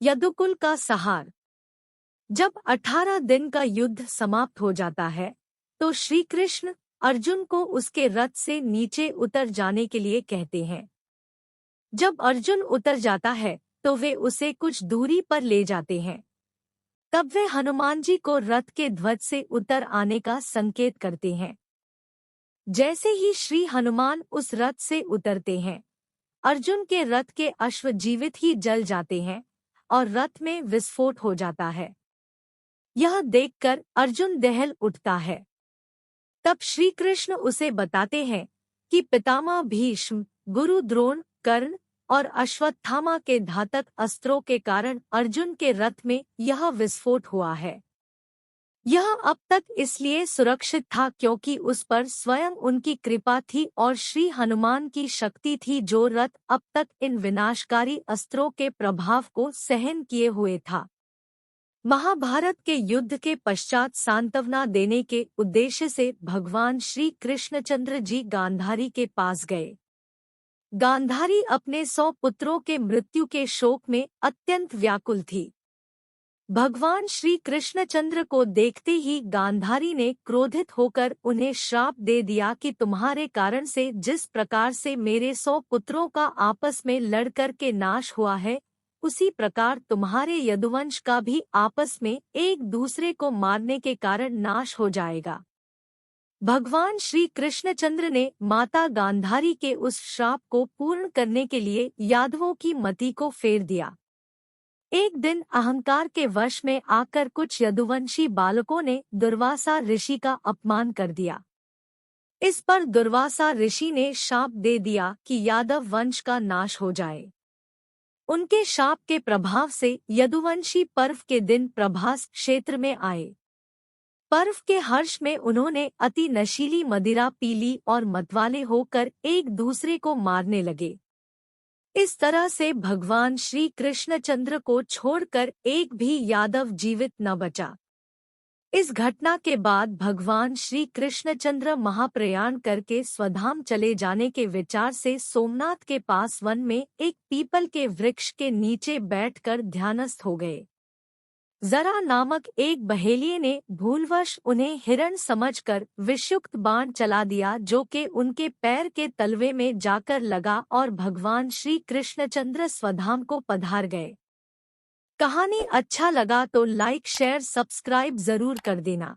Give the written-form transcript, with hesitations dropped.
यदुकुल का सहार। जब 18 दिन का युद्ध समाप्त हो जाता है तो श्री कृष्ण अर्जुन को उसके रथ से नीचे उतर जाने के लिए कहते हैं। जब अर्जुन उतर जाता है तो वे उसे कुछ दूरी पर ले जाते हैं। तब वे हनुमान जी को रथ के ध्वज से उतर आने का संकेत करते हैं। जैसे ही श्री हनुमान उस रथ से उतरते हैं, अर्जुन के रथ के अश्व जीवित ही जल जाते हैं और रथ में विस्फोट हो जाता है। यह देखकर अर्जुन दहल उठता है। तब श्री कृष्ण उसे बताते हैं कि पितामह भीष्म, गुरु द्रोण, कर्ण और अश्वत्थामा के घातक अस्त्रों के कारण अर्जुन के रथ में यह विस्फोट हुआ है। यह अब तक इसलिए सुरक्षित था क्योंकि उस पर स्वयं उनकी कृपा थी और श्री हनुमान की शक्ति थी, जो रथ अब तक इन विनाशकारी अस्त्रों के प्रभाव को सहन किए हुए था। महाभारत के युद्ध के पश्चात सांत्वना देने के उद्देश्य से भगवान श्री कृष्णचंद्र जी गांधारी के पास गए। गांधारी अपने 100 पुत्रों के मृत्यु के शोक में अत्यंत व्याकुल थी। भगवान श्री कृष्णचंद्र को देखते ही गांधारी ने क्रोधित होकर उन्हें श्राप दे दिया कि तुम्हारे कारण से जिस प्रकार से मेरे 100 पुत्रों का आपस में लड़कर के नाश हुआ है, उसी प्रकार तुम्हारे यदुवंश का भी आपस में एक दूसरे को मारने के कारण नाश हो जाएगा। भगवान श्री कृष्णचंद्र ने माता गांधारी के उस श्राप को पूर्ण करने के लिए यादवों की मति को फेर दिया। एक दिन अहंकार के वश में आकर कुछ यदुवंशी बालकों ने दुर्वासा ऋषि का अपमान कर दिया। इस पर दुर्वासा ऋषि ने शाप दे दिया कि यादव वंश का नाश हो जाए। उनके शाप के प्रभाव से यदुवंशी पर्व के दिन प्रभास क्षेत्र में आए। पर्व के हर्ष में उन्होंने अति नशीली मदिरा पी ली और मतवाले होकर एक दूसरे को मारने लगे। इस तरह से भगवान श्री कृष्णचंद्र को छोड़कर एक भी यादव जीवित न बचा। इस घटना के बाद भगवान श्री कृष्णचंद्र महाप्रयाण करके स्वधाम चले जाने के विचार से सोमनाथ के पास वन में एक पीपल के वृक्ष के नीचे बैठकर ध्यानस्थ हो गए। जरा नामक एक बहेलिये ने भूलवश उन्हें हिरण समझकर विषयुक्त बाण चला दिया, जो कि उनके पैर के तलवे में जाकर लगा और भगवान श्री कृष्णचंद्र स्वधाम को पधार गए। कहानी अच्छा लगा तो लाइक शेयर सब्सक्राइब जरूर कर देना।